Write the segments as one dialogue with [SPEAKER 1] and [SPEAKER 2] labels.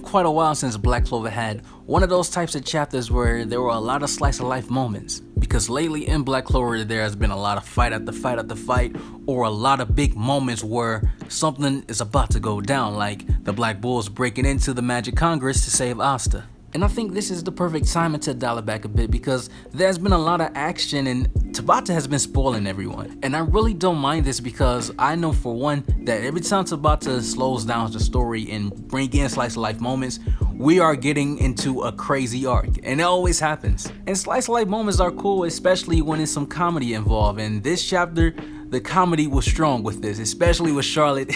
[SPEAKER 1] quite a while since Black Clover had one of those types of chapters where there were a lot of slice of life moments. Because lately in Black Clover there has been a lot of fight after fight after fight, or a lot of big moments where something is about to go down, like the Black Bulls breaking into the Magic Congress to save Asta. And I think this is the perfect timing to dial it back a bit because there's been a lot of action and Tabata has been spoiling everyone. And I really don't mind this because I know for one that every time Tabata slows down the story and bring in slice of life moments, we are getting into a crazy arc, and it always happens. And slice of life moments are cool, especially when there's some comedy involved. And this chapter, the comedy was strong with this, especially with Charlotte,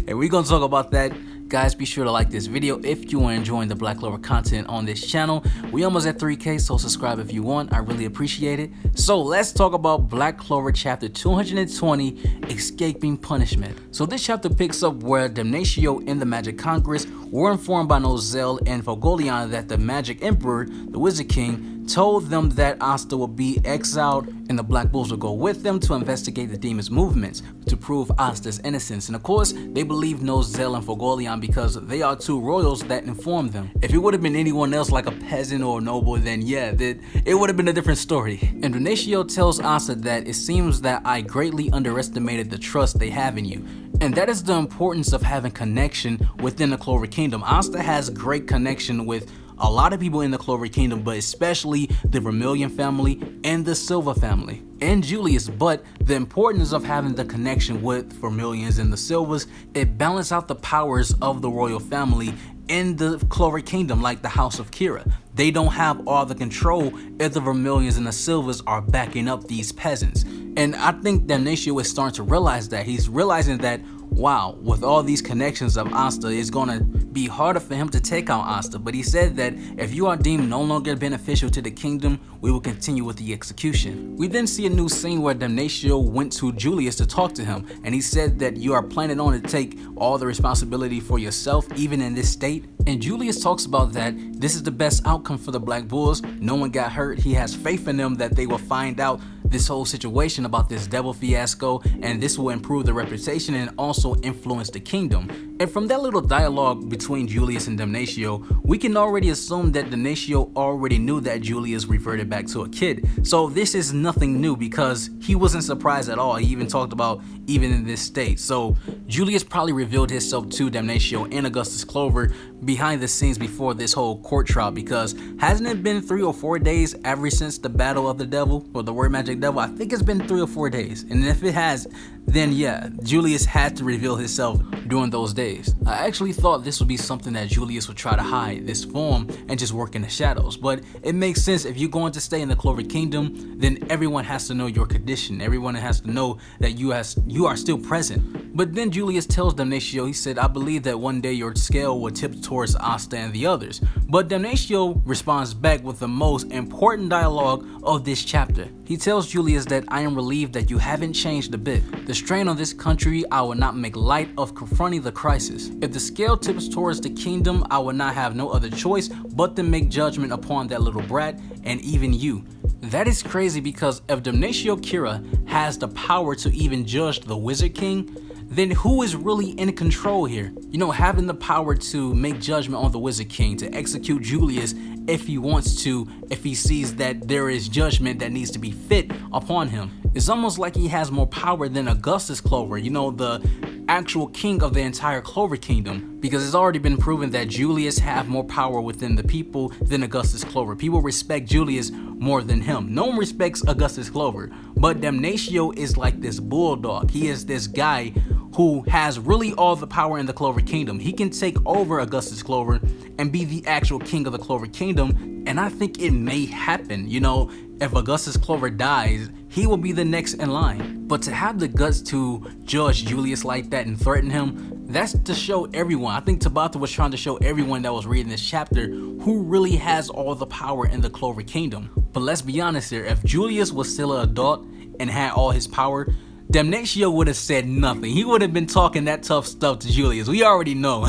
[SPEAKER 1] and we're gonna talk about that. Guys, be sure to like this video if you are enjoying the Black Clover content on this channel. We almost at 3K, so subscribe if you want. I really appreciate it. So let's talk about Black Clover Chapter 220, Escaping Punishment. So this chapter picks up where Damnatio and the Magic Congress were informed by Nozel and Fogolian that the Magic Emperor, the Wizard King, told them that Asta would be exiled and the Black Bulls would go with them to investigate the demon's movements to prove Asta's innocence. And of course, they believe Nozel and Fogolian because they are two royals that informed them. If it would have been anyone else like a peasant or a noble, then yeah, it would have been a different story. And Damnatio tells Asta that it seems that I greatly underestimated the trust they have in you. And that is the importance of having connection within the Clover Kingdom. Asta has great connection with a lot of people in the Clover Kingdom, but especially the Vermilion family and the Silver family and Julius. But the importance of having the connection with Vermilions and the Silvers, it balances out the powers of the royal family in the Clover Kingdom, like the House of Kira. They don't have all the control if the Vermilions and the Silvers are backing up these peasants. And I think Damnatio is starting to realize that. He's realizing that, wow, with all these connections of Asta, it's gonna be harder for him to take out Asta. But he said that if you are deemed no longer beneficial to the kingdom, we will continue with the execution. We then see a new scene where Damnatio went to Julius to talk to him, and he said that you are planning on to take all the responsibility for yourself, even in this state. And Julius talks about that this is the best outcome for the Black Bulls. No one got hurt. He has faith in them that they will find out this whole situation about this devil fiasco, and this will improve the reputation and also influence the kingdom. And from that little dialogue between Julius and Damnatio, we can already assume that Damnatio already knew that Julius reverted back to a kid. So this is nothing new because he wasn't surprised at all. He even talked about even in this state. So Julius probably revealed himself to Damnatio and Augustus Clover behind the scenes before this whole court trial, because hasn't it been 3 or 4 days ever since the battle of the devil or the word magic devil? I think it's been 3 or 4 days, and if it has, then yeah, Julius had to reveal himself during those days. I actually thought this would be something that Julius would try to hide, this form, and just work in the shadows, but it makes sense. If you're going to stay in the Clover Kingdom, then everyone has to know your condition. Everyone has to know that you are still present. But then Julius tells Damnatio, he said, I believe that one day your scale will tip towards Asta and the others. But Damnatio responds back with the most important dialogue of this chapter. He tells Julius that I am relieved that you haven't changed a bit. The strain on this country, I will not make light of confronting the crisis. If the scale tips towards the kingdom, I will not have no other choice but to make judgment upon that little brat and even you. That is crazy because if Damnatio Kira has the power to even judge the Wizard King, then who is really in control here? You know, having the power to make judgment on the Wizard King, to execute Julius if he wants to, if he sees that there is judgment that needs to be fit upon him. It's almost like he has more power than Augustus Clover, you know, the actual king of the entire Clover Kingdom, because it's already been proven that Julius have more power within the people than Augustus Clover. People respect Julius more than him. No one respects Augustus Clover, but Damnatio is like this bulldog. He is this guy who has really all the power in the Clover Kingdom. He can take over Augustus Clover and be the actual king of the Clover Kingdom, and I think it may happen. You know, if Augustus Clover dies, he will be the next in line. But to have the guts to judge Julius like that and threaten him, that's to show everyone. I think Tabata was trying to show everyone that was reading this chapter who really has all the power in the Clover Kingdom. But let's be honest here, if Julius was still an adult and had all his power, Damnatio would have said nothing. He would have been talking that tough stuff to Julius. We already know.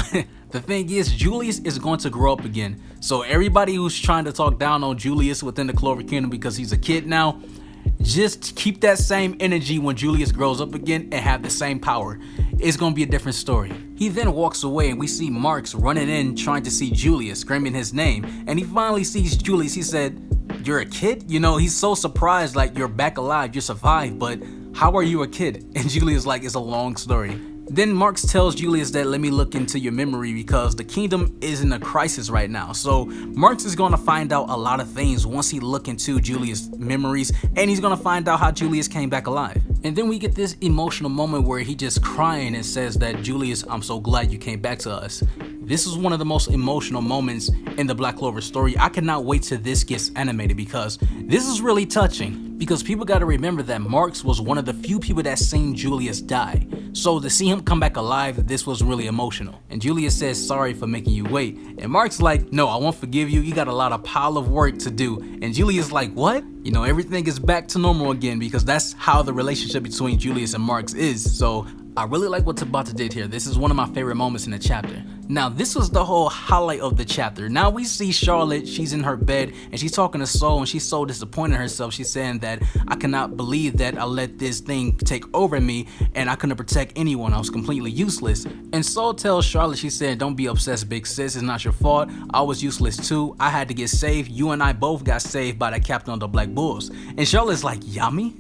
[SPEAKER 1] The thing is, Julius is going to grow up again. So everybody who's trying to talk down on Julius within the Clover Kingdom because he's a kid now, just keep that same energy when Julius grows up again and have the same power. It's gonna be a different story. He then walks away and we see Marks running in trying to see Julius, screaming his name, and he finally sees Julius. He said, "You're a kid?" You know, he's so surprised, like, you're back alive, you survived, but how are you a kid? And Julius like, it's a long story. Then Marks tells Julius that let me look into your memory because the kingdom is in a crisis right now. So Marks is gonna find out a lot of things once he look into Julius' memories, and he's gonna find out how Julius came back alive. And then we get this emotional moment where he just crying and says that, "Julius, I'm so glad you came back to us." This is one of the most emotional moments in the Black Clover story. I cannot wait till this gets animated because this is really touching. Because people gotta remember that Marks was one of the few people that seen Julius die. So to see him come back alive, this was really emotional. And Julius says, "Sorry for making you wait." And Mark's like, "No, I won't forgive you. You got a lot of pile of work to do." And Julius like, "What?" You know, everything is back to normal again because that's how the relationship between Julius and Marks is. So I really like what Tabata did here. This is one of my favorite moments in the chapter. Now, this was the whole highlight of the chapter. Now we see Charlotte, she's in her bed, and she's talking to Soul, and she's so disappointed in herself. She's saying that, "I cannot believe that I let this thing take over me, and I couldn't protect anyone. I was completely useless." And Soul tells Charlotte, she said, "Don't be obsessed, big sis. It's not your fault. I was useless too. I had to get saved. You and I both got saved by the captain of the Black Bulls." And Charlotte's like, "Yami?"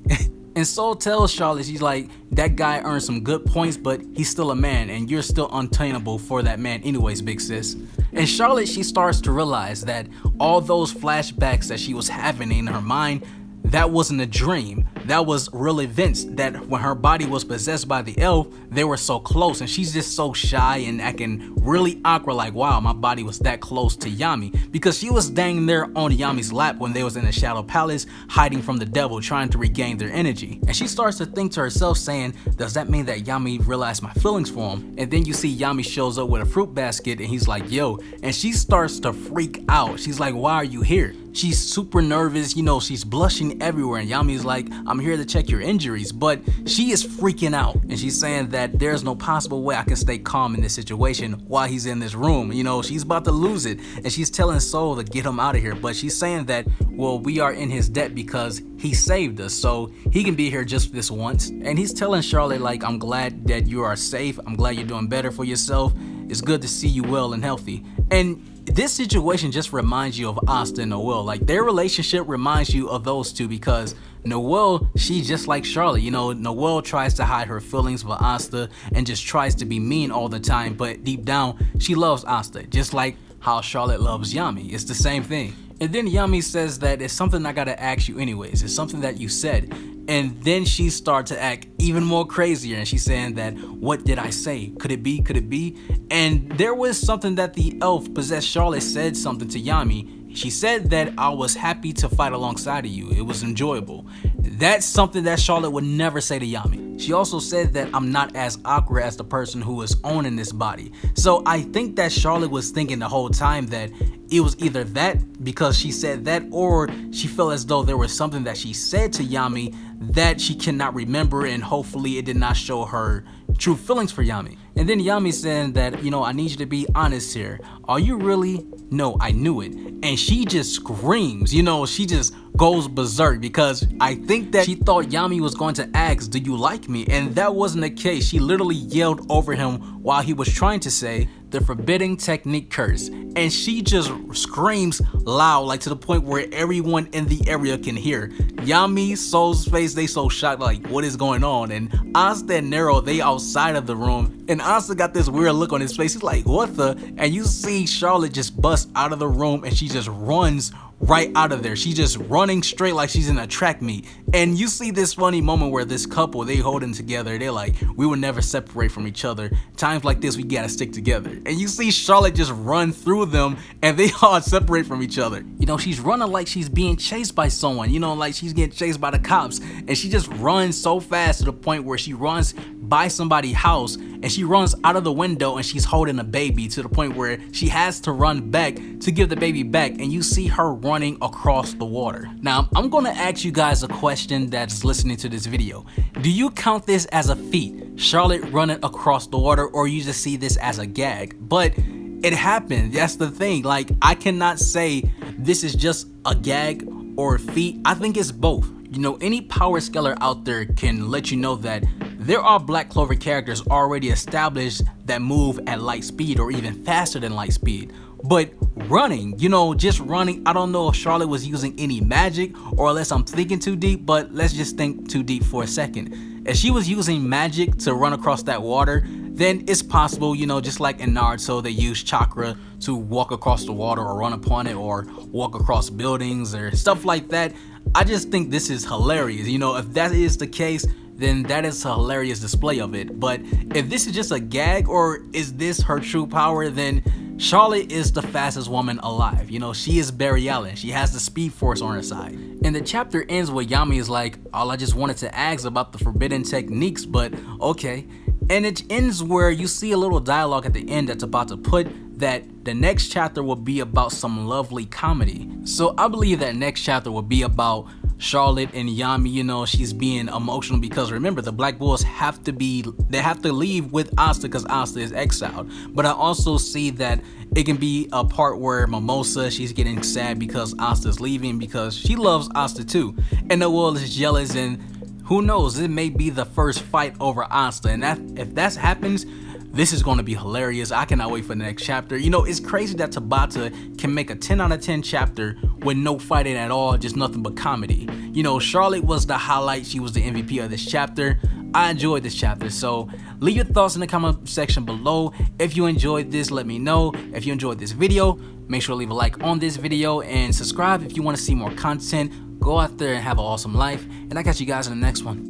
[SPEAKER 1] And Soul tells Charlotte, she's like, "That guy earned some good points, but he's still a man, and you're still untameable for that man anyways, big sis." And Charlotte, she starts to realize that all those flashbacks that she was having in her mind, that wasn't a dream. That was real events, that when her body was possessed by the elf, they were so close, and she's just so shy and acting really awkward, like, wow, my body was that close to Yami, because she was dang there on Yami's lap when they was in the Shadow Palace, hiding from the devil, trying to regain their energy. And she starts to think to herself, saying, does that mean that Yami realized my feelings for him? And then you see Yami shows up with a fruit basket, and he's like, yo, and she starts to freak out. She's like, why are you here? She's super nervous, you know, she's blushing everywhere, and Yami's like, I'm here to check your injuries, but she is freaking out, and she's saying that there's no possible way I can stay calm in this situation while he's in this room. You know, she's about to lose it, and she's telling Soul to get him out of here, but she's saying that, well, we are in his debt because he saved us, so he can be here just this once. And he's telling Charlotte, like, I'm glad that you are safe, I'm glad you're doing better for yourself, it's good to see you well and healthy. And this situation just reminds you of Asta and Noelle. Like, their relationship reminds you of those two, because Noelle, she's just like Charlotte. You know, Noelle tries to hide her feelings for Asta and just tries to be mean all the time, but deep down, she loves Asta, just like how Charlotte loves Yami. It's the same thing. And then Yami says that it's something I gotta ask you anyways. It's something that you said. And then she starts to act even more crazier, and she's saying that, what did I say? Could it be? Could it be? And there was something that the elf possessed Charlotte said something to Yami. She said that I was happy to fight alongside of you. It was enjoyable. That's something that Charlotte would never say to Yami. She also said that I'm not as awkward as the person who is owning this body. So I think that Charlotte was thinking the whole time that it was either that because she said that, or she felt as though there was something that she said to Yami that she cannot remember, and hopefully it did not show her true feelings for Yami. And then Yami saying that, you know, I need you to be honest here. Are you really? No, I knew it. And she just screams, you know, she just goes berserk, because I think that she thought Yami was going to ask, do you like me? And that wasn't the case. She literally yelled over him while he was trying to say the forbidding technique curse, and she just screams loud, like to the point where everyone in the area can hear. Yami, Soul's face, they so shocked, like, what is going on? And Asta and Nero, they outside of the room, and Asta got this weird look on his face. He's like, what the? And you see Charlotte just bust out of the room, and she just runs right out of there. She's just running straight like she's in a track meet. And you see this funny moment where this couple, they holding together. They're like, we will never separate from each other. Times like this, we gotta stick together. And you see Charlotte just run through them, and they all separate from each other. You know, she's running like she's being chased by someone, you know, like she's getting chased by the cops. And she just runs so fast to the point where she runs by somebody's house, and she runs out of the window, and she's holding a baby to the point where she has to run back to give the baby back. And you see her running across the water. Now, I'm gonna ask you guys a question that's listening to this video. Do you count this as a feat, Charlotte running across the water, or you just see this as a gag? But it happened. That's the thing. Like, I cannot say this is just a gag or a feat. I think it's both. you know, any power scaler out there can let you know that there are Black Clover characters already established that move at light speed or even faster than light speed. But running, you know, just running, I don't know if Charlotte was using any magic, or unless I'm thinking too deep, but let's just think too deep for a second. If she was using magic to run across that water, then it's possible, you know, just like in Naruto, they use chakra to walk across the water or run upon it or walk across buildings or stuff like that. I just think this is hilarious. You know, if that is the case, then that is a hilarious display of it. But if this is just a gag, or is this her true power, then Charlotte is the fastest woman alive. You know, she is Barry Allen. She has the speed force on her side. And the chapter ends with Yami is like, all I just wanted to ask about the forbidden techniques, but okay. And it ends where you see a little dialogue at the end that's about to put that the next chapter will be about some lovely comedy. So I believe that next chapter will be about Charlotte and Yami. You know, she's being emotional because remember, the Black Bulls have to leave with Asta because Asta is exiled. But I also see that it can be a part where Mimosa, she's getting sad because Asta's leaving because she loves Asta too. And the world is jealous, and who knows, it may be the first fight over Asta. And if that happens, this is going to be hilarious. I cannot wait for the next chapter. You know, it's crazy that Tabata can make a 10 out of 10 chapter with no fighting at all, just nothing but comedy. You know, Charlotte was the highlight. She was the MVP of this chapter. I enjoyed this chapter. So leave your thoughts in the comment section below. If you enjoyed this, let me know. If you enjoyed this video, make sure to leave a like on this video and subscribe if you want to see more content. Go out there and have an awesome life. And I catch you guys in the next one.